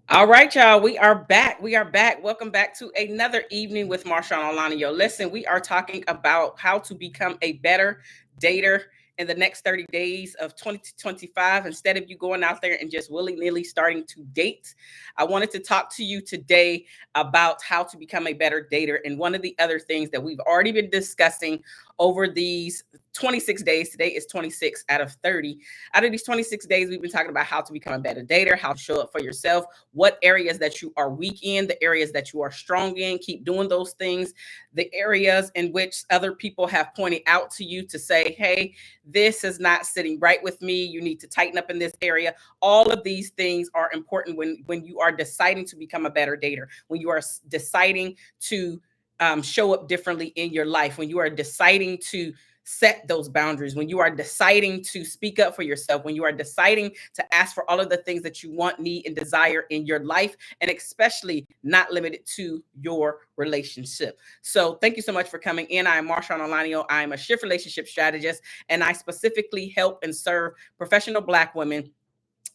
All right, y'all. We are back. We are back. Welcome back to another evening with Marshawn Alani. Listen, we are talking about how to become a better dater in the next 30 days of 2025. Instead of you going out there and just willy-nilly starting to date, I wanted to talk to you today about how to become a better dater. And one of the other things that we've already been discussing over these 26 days, today is 26 out of 30. Out of these 26 days, we've been talking about how to become a better dater, how to show up for yourself, what areas that you are weak in, the areas that you are strong in. Keep doing those things. The areas in which other people have pointed out to you to say, hey, this is not sitting right with me. You need to tighten up in this area. All of these things are important when you are deciding to become a better dater, when you are deciding to show up differently in your life, when you are deciding to set those boundaries, when you are deciding to speak up for yourself, when you are deciding to ask for all of the things that you want, need, and desire in your life, and especially not limited to your relationship. So thank you so much for coming in. I am Marshawn Alani. I am a shift relationship strategist, and I specifically help and serve professional Black women,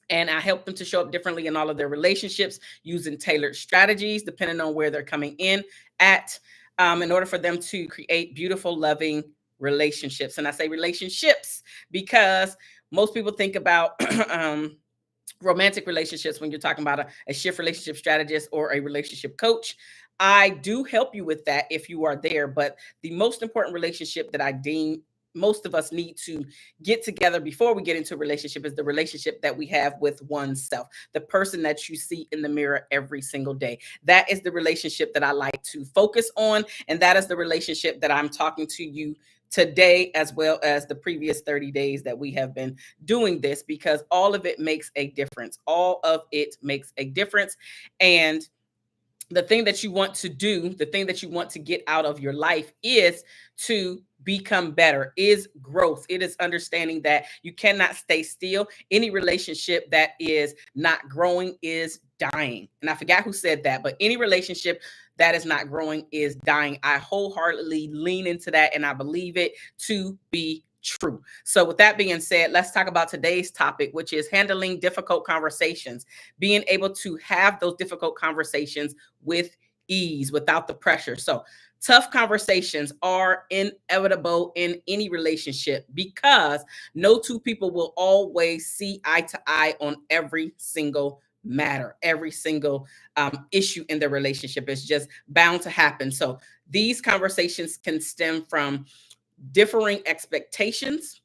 and I help them to show up differently in all of their relationships using tailored strategies, depending on where they're coming in at, in order for them to create beautiful, loving relationships. And I say relationships because most people think about romantic relationships when you're talking about a shift relationship strategist or a relationship coach. I do help you with that if you are there. But the most important relationship that I deem most of us need to get together before we get into a relationship is the relationship that we have with oneself, the person that you see in the mirror every single day. That is the relationship that I like to focus on. And that is the relationship that I'm talking to you today, as well as the previous 30 days that we have been doing this, because all of it makes a difference. All of it makes a difference. And the thing that you want to do, the thing that you want to get out of your life is to become better, is growth. It is understanding that you cannot stay still. Any relationship that is not growing is dying. And I forgot who said that, but any relationship that is not growing is dying. I wholeheartedly lean into that, and I believe it to be true. So with that being said, let's talk about today's topic, which is handling difficult conversations, being able to have those difficult conversations with ease, without the pressure. So tough conversations are inevitable in any relationship because no two people will always see eye to eye on every single matter, every single issue in the relationship. Is just bound to happen. So these conversations can stem from differing expectations,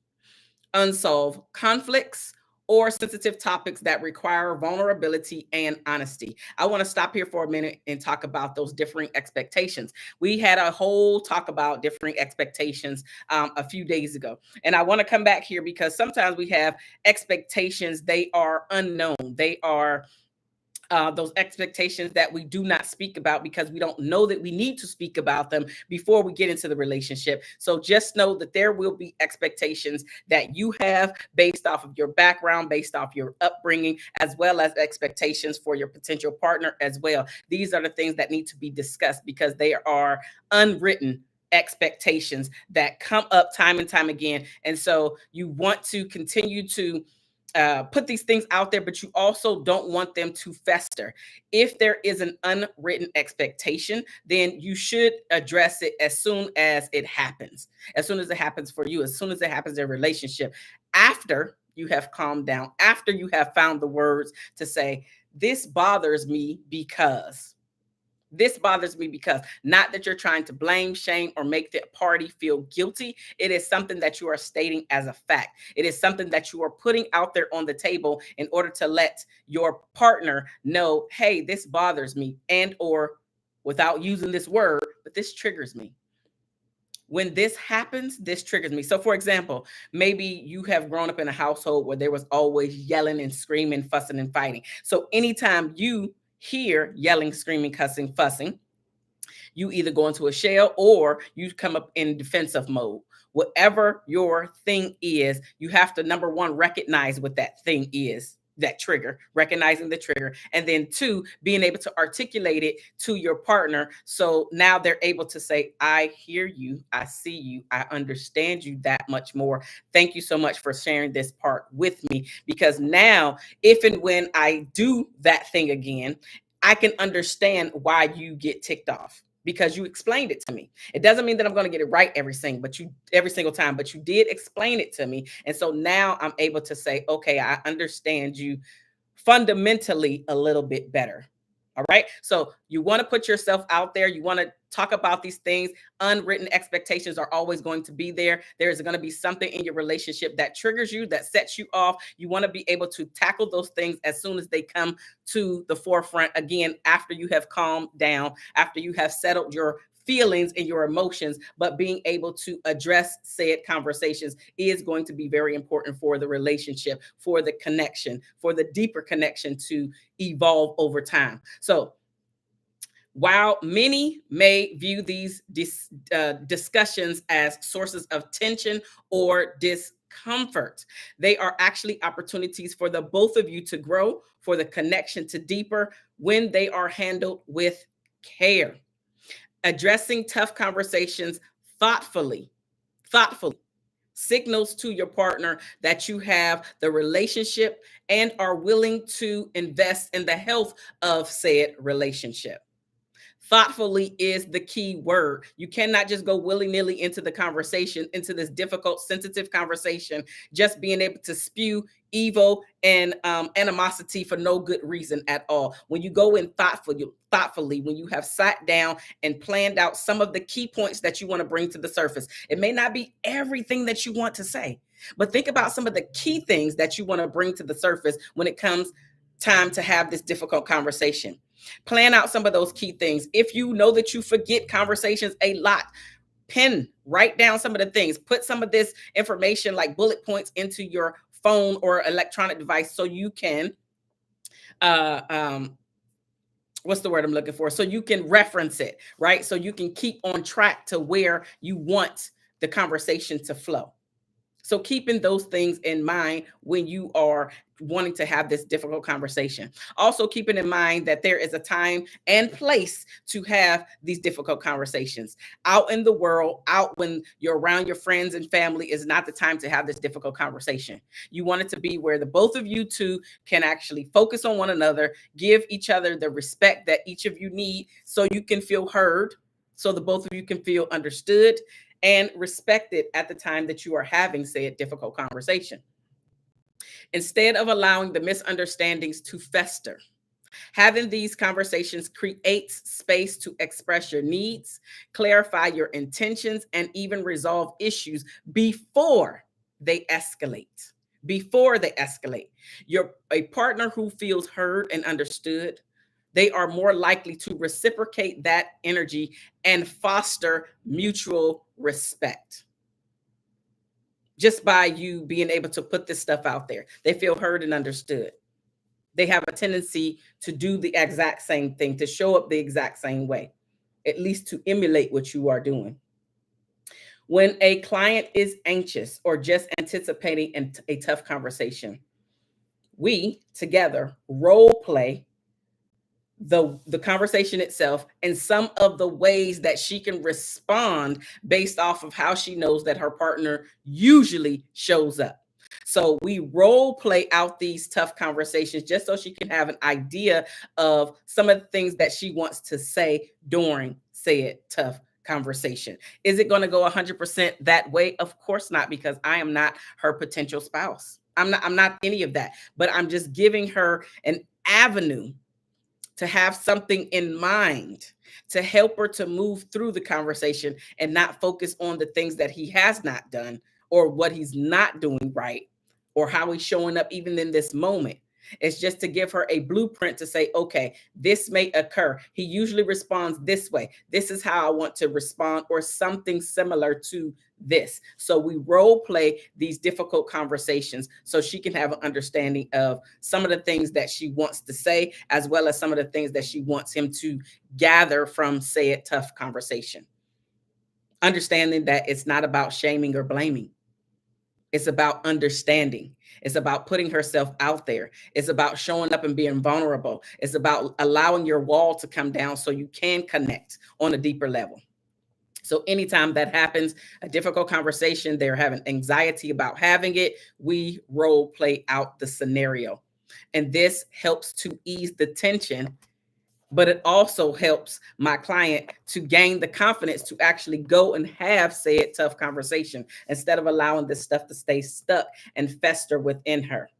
unsolved conflicts, or sensitive topics that require vulnerability and honesty. I want to stop here for a minute and talk about those differing expectations. We had a whole talk about differing expectations a few days ago. And I want to come back here because sometimes we have expectations, they are unknown. They are those expectations that we do not speak about because we don't know that we need to speak about them before we get into the relationship. So just know that there will be expectations that you have based off of your background, based off your upbringing, as well as expectations for your potential partner as well. These are the things that need to be discussed because they are unwritten expectations that come up time and time again. And so you want to continue to put these things out there, but you also don't want them to fester. If there is an unwritten expectation, then you should address it as soon as it happens, as soon as it happens for you, as soon as it happens in a relationship, after you have calmed down, after you have found the words to say, this bothers me because. This bothers me because, not that you're trying to blame, shame, or make the party feel guilty. It is something that you are stating as a fact. It is something that you are putting out there on the table in order to let your partner know, hey, this bothers me, and or without using this word, but this triggers me. When this happens, this triggers me. So, for example, maybe you have grown up in a household where there was always yelling and screaming, fussing and fighting. So, anytime you hear yelling, screaming, cussing, fussing, you either go into a shell or you come up in defensive mode. Whatever your thing is, you have to, number one, recognize what that thing is. that trigger, recognizing the trigger, and then two, being able to articulate it to your partner. So now they're able to say, I hear you, I see you, I understand you that much more. Thank you so much for sharing this part with me. Because now, if and when I do that thing again, I can understand why you get ticked off because you explained it to me. It doesn't mean that I'm going to get it right every single time, but you did explain it to me. And so now I'm able to say, okay, I understand you fundamentally a little bit better. All right. So you want to put yourself out there. You want to talk about these things. Unwritten expectations are always going to be there. There's going to be something in your relationship that triggers you, that sets you off. You want to be able to tackle those things as soon as they come to the forefront. Again, after you have calmed down, after you have settled your feelings and your emotions, but being able to address said conversations is going to be very important for the relationship, for the connection, for the deeper connection to evolve over time. So while many may view these discussions as sources of tension or discomfort, they are actually opportunities for the both of you to grow, for the connection to deeper when they are handled with care. Addressing tough conversations thoughtfully, thoughtfully signals to your partner that you have the relationship and are willing to invest in the health of said relationship. Thoughtfully is the key word. You cannot just go willy-nilly into the conversation, into this difficult, sensitive conversation, just being able to spew evil and animosity for no good reason at all. When you go in thoughtfully, when you have sat down and planned out some of the key points that you want to bring to the surface, it may not be everything that you want to say, but think about some of the key things that you want to bring to the surface when it comes time to have this difficult conversation. Plan out some of those key things. If you know that you forget conversations a lot, write down some of the things, put some of this information like bullet points into your phone or electronic device so you can, what's the word I'm looking for? So you can reference it, right? So you can keep on track to where you want the conversation to flow. So keeping those things in mind when you are wanting to have this difficult conversation. Also keeping in mind that there is a time and place to have these difficult conversations. Out in the world, out when you're around your friends and family is not the time to have this difficult conversation. You want it to be where the both of you two can actually focus on one another, give each other the respect that each of you need so you can feel heard, so the both of you can feel understood and respected at the time that you are having, say, a difficult conversation. Instead of allowing the misunderstandings to fester, having these conversations creates space to express your needs, clarify your intentions, and even resolve issues before they escalate. Before they escalate. A partner who feels heard and understood, they are more likely to reciprocate that energy and foster mutual respect. Just by you being able to put this stuff out there, they feel heard and understood. They have a tendency to do the exact same thing, to show up the exact same way, at least to emulate what you are doing. When a client is anxious or just anticipating a tough conversation, we together role play the conversation itself and some of the ways that she can respond based off of how she knows that her partner usually shows up. So we role play out these tough conversations just so she can have an idea of some of the things that she wants to say during said tough conversation. Is it going to go 100% that way? Of course not, because I am not her potential spouse. I'm not any of that, but I'm just giving her an avenue to have something in mind to help her to move through the conversation and not focus on the things that he has not done or what he's not doing right or how he's showing up even in this moment. It's just to give her a blueprint to say, okay, this may occur. He usually responds this way. This is how I want to respond, or something similar to this. So we role play these difficult conversations so she can have an understanding of some of the things that she wants to say, as well as some of the things that she wants him to gather from, say, a tough conversation. Understanding that it's not about shaming or blaming. It's about understanding. It's about putting herself out there. It's about showing up and being vulnerable. It's about allowing your wall to come down so you can connect on a deeper level. So anytime that happens, a difficult conversation, they're having anxiety about having it, we role play out the scenario. And this helps to ease the tension, but it also helps my client to gain the confidence to actually go and have said tough conversation instead of allowing this stuff to stay stuck and fester within her.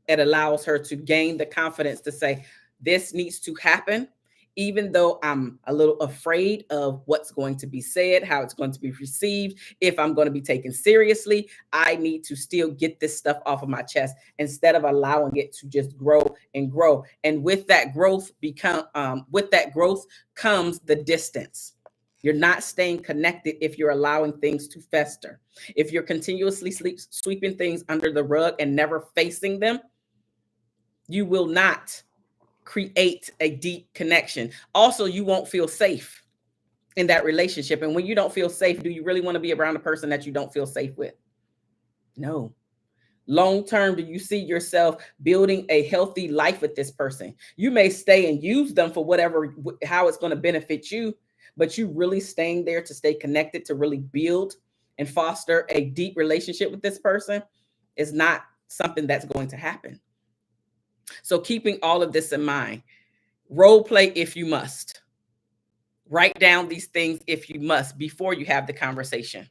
It allows her to gain the confidence to say, this needs to happen, even though I'm a little afraid of what's going to be said, how it's going to be received, if I'm going to be taken seriously. I need to still get this stuff off of my chest instead of allowing it to just grow and grow. And with that growth comes the distance. You're not staying connected if you're allowing things to fester. If you're continuously sweeping things under the rug and never facing them, you will not create a deep connection. Also, you won't feel safe in that relationship. And when you don't feel safe, do you really want to be around a person that you don't feel safe with? No. Long term, do you see yourself building a healthy life with this person? You may stay and use them for whatever, how it's going to benefit you, but you really staying there to stay connected, to really build and foster a deep relationship with this person is not something that's going to happen. So keeping all of this in mind, role play if you must. Write down these things if you must before you have the conversation,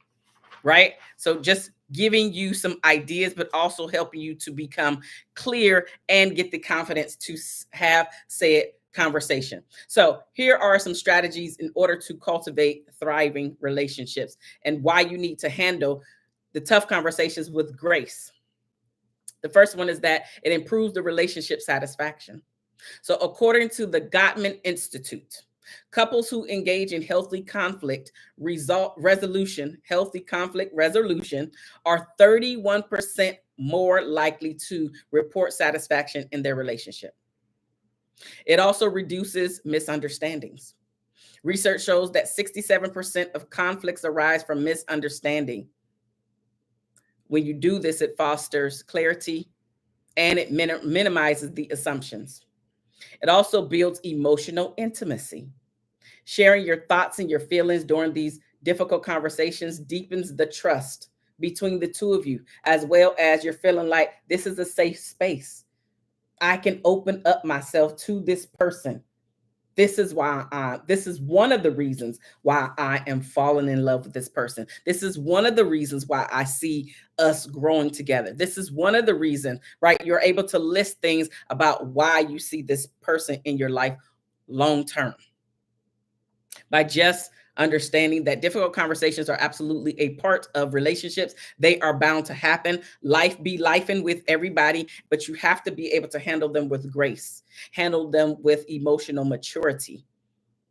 right? So just giving you some ideas, but also helping you to become clear and get the confidence to have said conversation. So here are some strategies in order to cultivate thriving relationships and why you need to handle the tough conversations with grace. The first one is that it improves the relationship satisfaction. So according to the Gottman Institute, couples who engage in healthy conflict resolution are 31% more likely to report satisfaction in their relationship. It also reduces misunderstandings. Research shows that 67% of conflicts arise from misunderstanding. When you do this, it fosters clarity and it minimizes the assumptions. It also builds emotional intimacy. Sharing your thoughts and your feelings during these difficult conversations deepens the trust between the two of you, as well as you're feeling like this is a safe space. I can open up myself to this person. This is one of the reasons why I am falling in love with this person. This is one of the reasons why I see us growing together. This is one of the reasons, right? You're able to list things about why you see this person in your life long term. By just understanding that difficult conversations are absolutely a part of relationships. They are bound to happen. Life be lifing with everybody, but you have to be able to handle them with grace, handle them with emotional maturity,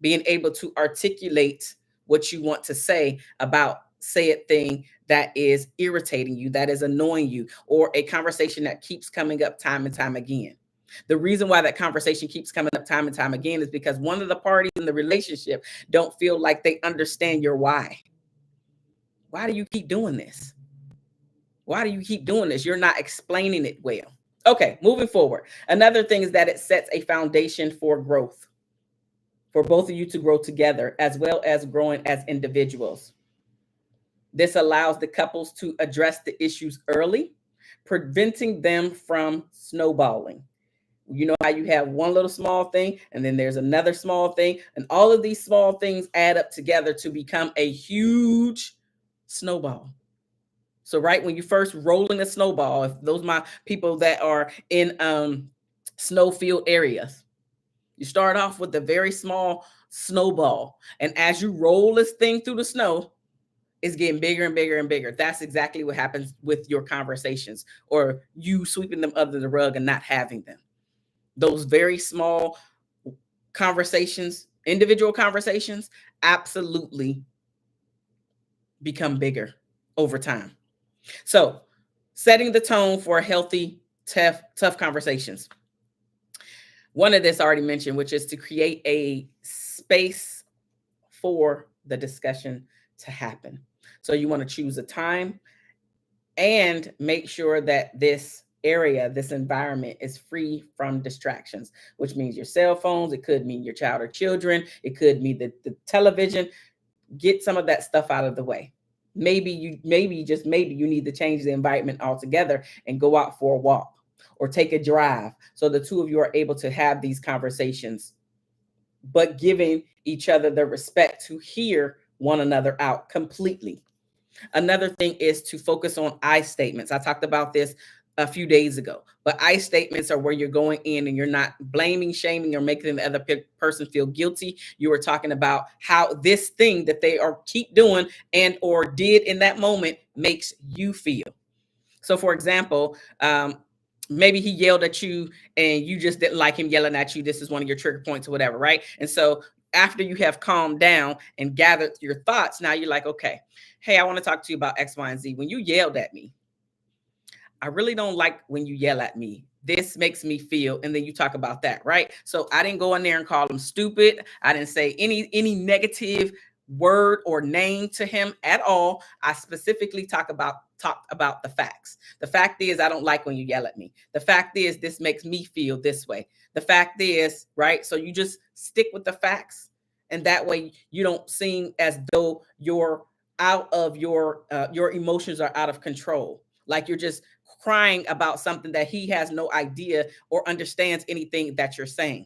being able to articulate what you want to say about said thing that is irritating you, that is annoying you, or a conversation that keeps coming up time and time again. The reason why that conversation keeps coming up time and time again is because one of the parties in the relationship don't feel like they understand your why. Why do you keep doing this? Why do you keep doing this? You're not explaining it well. Okay, moving forward. Another thing is that it sets a foundation for growth, for both of you to grow together as well as growing as individuals. This allows the couples to address the issues early, preventing them from snowballing. You know how you have one little small thing and then there's another small thing, and all of these small things add up together to become a huge snowball. So right when you first rolling a snowball, if those my people that are in snowfield areas, you start off with a very small snowball, and as you roll this thing through the snow, it's getting bigger and bigger and bigger. That's exactly what happens with your conversations, or you sweeping them under the rug and not having them. Those very small conversations, individual conversations, absolutely become bigger over time. So, setting the tone for healthy, tough conversations. One of this I already mentioned, which is to create a space for the discussion to happen. So you want to choose a time and make sure that this area, this environment is free from distractions, which means your cell phones. It could mean your child or children. It could mean the television. Get some of that stuff out of the way. Maybe you need to change the environment altogether and go out for a walk or take a drive so the two of you are able to have these conversations, but giving each other the respect to hear one another out completely. Another thing is to focus on I statements. I talked about this a few days ago, but I statements are where you're going in and you're not blaming, shaming, or making the other person feel guilty. You are talking about how this thing that they are keep doing and or did in that moment makes you feel. So, for example, maybe he yelled at you and you just didn't like him yelling at you. This is one of your trigger points or whatever, right? And so after you have calmed down and gathered your thoughts, now you're like, okay, hey, I want to talk to you about X, Y, and Z. When you yelled at me, I really don't like when you yell at me. This makes me feel, and then you talk about that, right? So I didn't go in there and call him stupid. I didn't say any negative word or name to him at all. I specifically talked about the facts. The fact is I don't like when you yell at me. The fact is this makes me feel this way. The fact is, right? So you just stick with the facts, and that way you don't seem as though you're out of your emotions are out of control. Like you're just crying about something that he has no idea or understands anything that you're saying.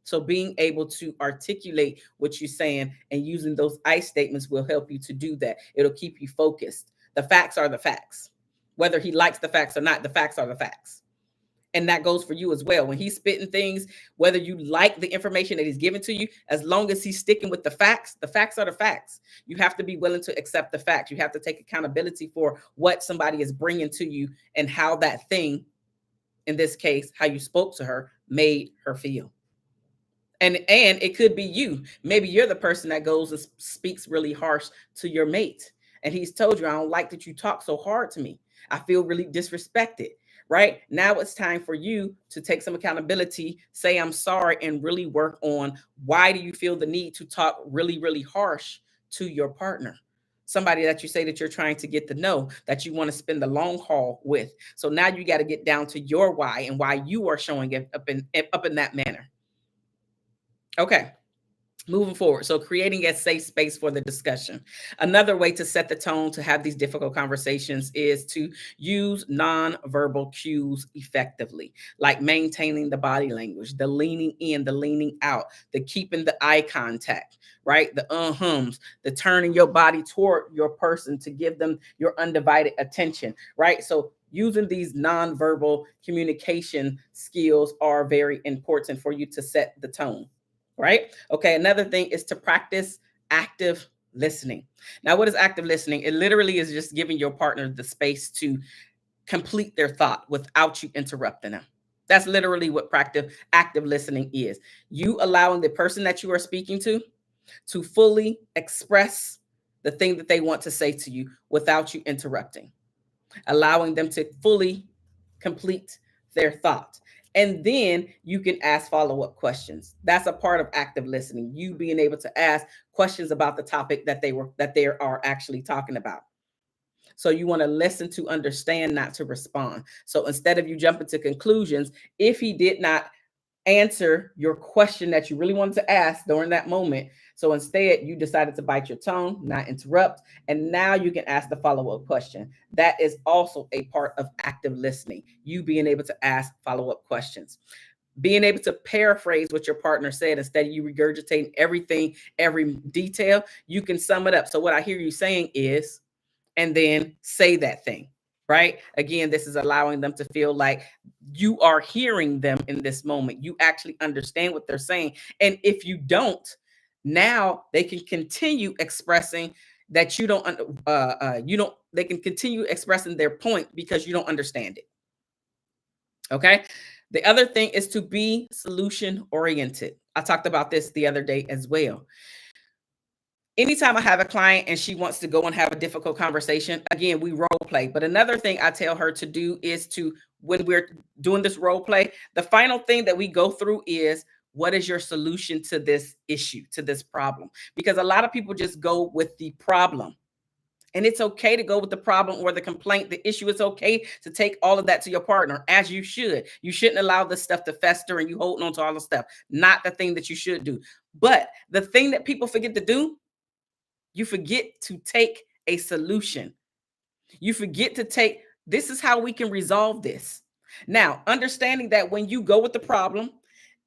So being able to articulate what you're saying and using those I statements will help you to do that. It'll keep you focused. The facts are the facts. Whether he likes the facts or not, the facts are the facts. And that goes for you as well. When he's spitting things, whether you like the information that he's giving to you, as long as he's sticking with the facts are the facts. You have to be willing to accept the facts. You have to take accountability for what somebody is bringing to you and how that thing, in this case, how you spoke to her, made her feel. And it could be you. Maybe you're the person that goes and speaks really harsh to your mate. And he's told you, I don't like that you talk so hard to me. I feel really disrespected. Right now, it's time for you to take some accountability, say, I'm sorry, and really work on why do you feel the need to talk really, really harsh to your partner? Somebody that you say that you're trying to get to know, that you want to spend the long haul with. So now you got to get down to your why and why you are showing it up in that manner. Okay. Moving forward. So creating a safe space for the discussion. Another way to set the tone to have these difficult conversations is to use nonverbal cues effectively, like maintaining the body language, the leaning in, the leaning out, the keeping the eye contact, right? The hums, the turning your body toward your person to give them your undivided attention, right? So using these nonverbal communication skills are very important for you to set the tone. Right? Okay. Another thing is to practice active listening. Now, what is active listening? It literally is just giving your partner the space to complete their thought without you interrupting them. That's literally what active listening is. You allowing the person that you are speaking to fully express the thing that they want to say to you without you interrupting, allowing them to fully complete their thought. And then you can ask follow-up questions. That's a part of active listening. You being able to ask questions about the topic that they are actually talking about. So you want to listen to understand, not to respond. So instead of you jumping to conclusions, if he did not answer your question that you really wanted to ask during that moment. So instead, you decided to bite your tongue, not interrupt, and now you can ask the follow-up question. That is also a part of active listening, you being able to ask follow-up questions. Being able to paraphrase what your partner said instead of you regurgitating everything, every detail, you can sum it up. So what I hear you saying is, and then say that thing, right? Again, this is allowing them to feel like you are hearing them in this moment. You actually understand what they're saying. And if you don't, now they can continue expressing that they can continue expressing their point because you don't understand it. Okay. The other thing is to be solution oriented. I talked about this the other day as well. Anytime I have a client and she wants to go and have a difficult conversation, again, we role play. But another thing I tell her to do is to, when we're doing this role play, the final thing that we go through is, what is your solution to this issue, to this problem? Because a lot of people just go with the problem And it's okay to go with the problem or the complaint, the issue. It's okay to take all of that to your partner, as you should. You shouldn't allow this stuff to fester and you holding on to all the stuff. Not the thing that you should do. But the thing that people forget to do, you forget to take a solution. You forget to take, this is how we can resolve this. Now, understanding that when you go with the problem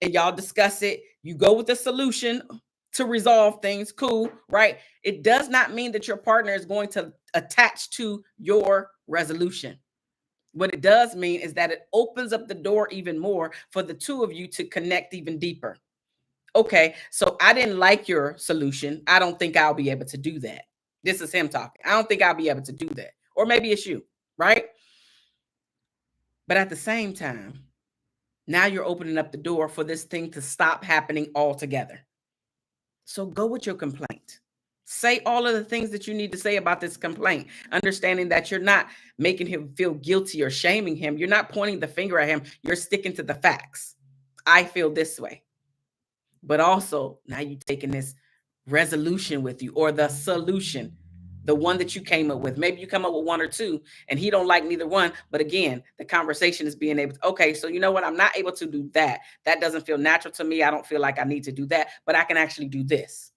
and y'all discuss it, you go with the solution to resolve things, cool, right? It does not mean that your partner is going to attach to your resolution. What it does mean is that it opens up the door even more for the two of you to connect even deeper. Okay, so I didn't like your solution. I don't think I'll be able to do that. This is him talking. I don't think I'll be able to do that. Or maybe it's you, right? But at the same time, now you're opening up the door for this thing to stop happening altogether. So go with your complaint. Say all of the things that you need to say about this complaint, understanding that you're not making him feel guilty or shaming him. You're not pointing the finger at him. You're sticking to the facts. I feel this way. But also now you're taking this resolution with you, or the solution, the one that you came up with. Maybe you come up with one or two and he don't like neither one. But again, the conversation is being able to, okay, so you know what? I'm not able to do that. That doesn't feel natural to me. I don't feel like I need to do that, but I can actually do this.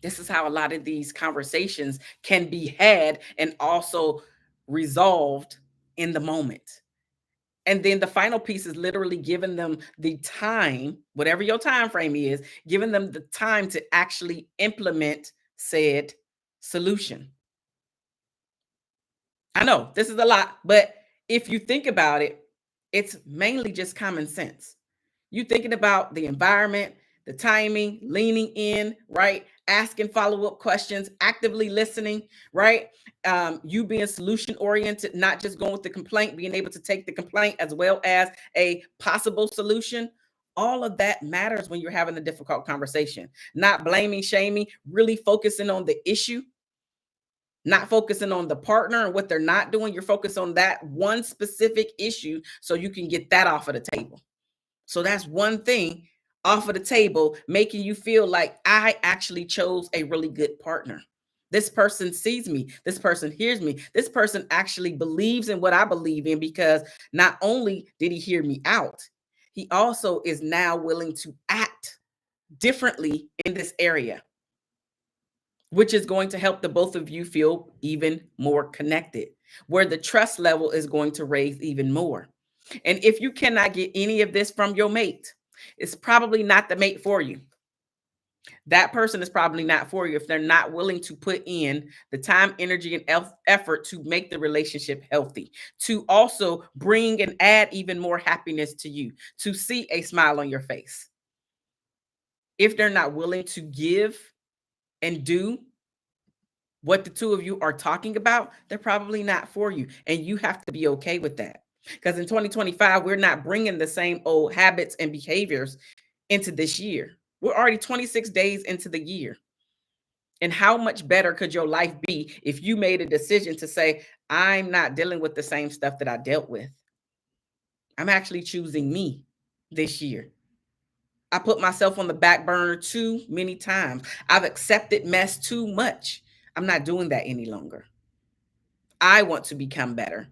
This is how a lot of these conversations can be had and also resolved in the moment. And then the final piece is literally giving them the time, whatever your time frame is, giving them the time to actually implement said solution. I know this is a lot, but if you think about it, it's mainly just common sense. You thinking about the environment, the timing, leaning in, right? Asking follow-up questions, actively listening, right? You being solution oriented, not just going with the complaint, being able to take the complaint as well as a possible solution. All of that matters when you're having a difficult conversation. Not blaming, shaming, really focusing on the issue, not focusing on the partner and what they're not doing. You're focused on that one specific issue so you can get that off of the table. So that's one thing off of the table, making you feel like I actually chose a really good partner. This person sees me. This person hears me. This person actually believes in what I believe in, because not only did he hear me out, he also is now willing to act differently in this area, which is going to help the both of you feel even more connected, where the trust level is going to raise even more. And if you cannot get any of this from your mate, it's probably not the mate for you. That person is probably not for you if they're not willing to put in the time, energy, and effort to make the relationship healthy, to also bring and add even more happiness to you, to see a smile on your face. If they're not willing to give and do what the two of you are talking about, they're probably not for you. And you have to be okay with that. Because in 2025, we're not bringing the same old habits and behaviors into this year. We're already 26 days into the year. And how much better could your life be if you made a decision to say, I'm not dealing with the same stuff that I dealt with. I'm actually choosing me this year. I put myself on the back burner too many times. I've accepted mess too much. I'm not doing that any longer. I want to become better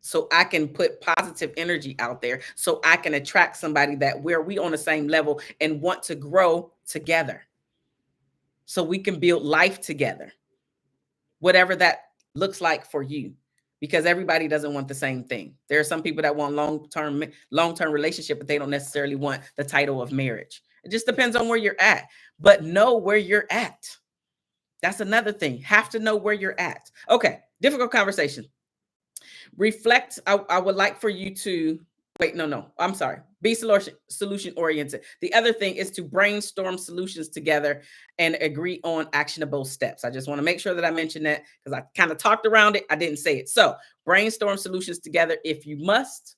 so I can put positive energy out there, so I can attract somebody that where we on the same level and want to grow together, so we can build life together, whatever that looks like for you, because everybody doesn't want the same thing. There are some people that want long-term relationship, but they don't necessarily want the title of marriage. It just depends on where you're at, but know where you're at. That's another thing. Have to know where you're at. Okay, difficult conversation. Reflect. I would like for you to wait. No, I'm sorry. Be solution oriented. The other thing is to brainstorm solutions together and agree on actionable steps. I just want to make sure that I mention that, because I kind of talked around it. I didn't say it. So brainstorm solutions together if you must,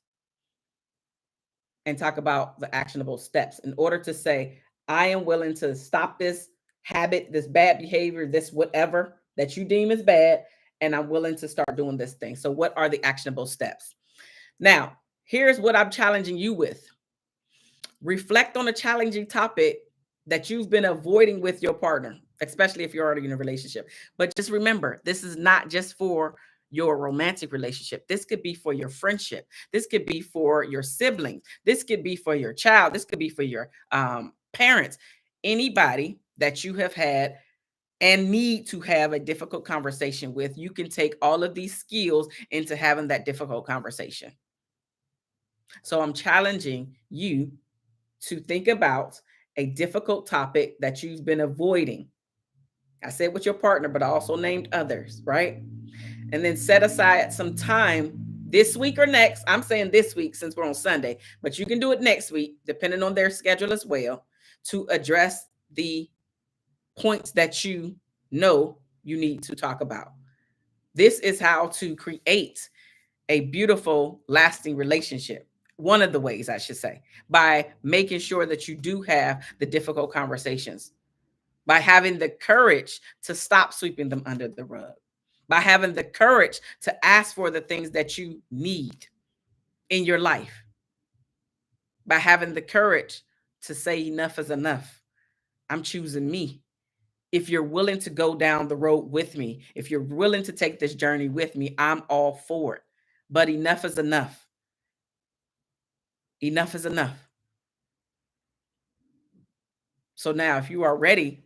and talk about the actionable steps in order to say, I am willing to stop this habit, this bad behavior, this whatever that you deem as bad, and I'm willing to start doing this thing. So what are the actionable steps? Now, here's what I'm challenging you with. Reflect on a challenging topic that you've been avoiding with your partner. especially if you're already in a relationship. But just remember, this is not just for your romantic relationship. This could be for your friendship. This could be for your siblings. This could be for your child. This could be for your parents. Anybody that you have had and need to have a difficult conversation with, you can take all of these skills into having that difficult conversation. So I'm challenging you to think about a difficult topic that you've been avoiding. I said with your partner, but I also named others, right? And then set aside some time this week or next. I'm saying this week since we're on Sunday, but you can do it next week, depending on their schedule as well, to address the points that you know you need to talk about. This is how to create a beautiful, lasting relationship. One of the ways, I should say, by making sure that you do have the difficult conversations, by having the courage to stop sweeping them under the rug, by having the courage to ask for the things that you need in your life, by having the courage to say enough is enough. I'm choosing me. If you're willing to go down the road with me, if you're willing to take this journey with me, I'm all for it. But enough is enough. Enough is enough. So now, if you are ready,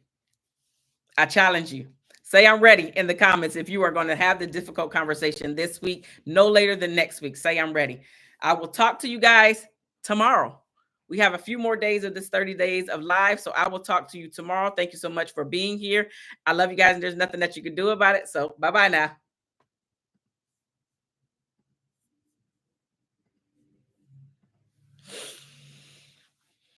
I challenge you. Say I'm ready in the comments if you are going to have the difficult conversation this week, no later than next week. Say I'm ready. I will talk to you guys tomorrow. We have a few more days of this 30 days of live. So I will talk to you tomorrow. Thank you so much for being here. I love you guys, and there's nothing that you can do about it. So bye-bye now.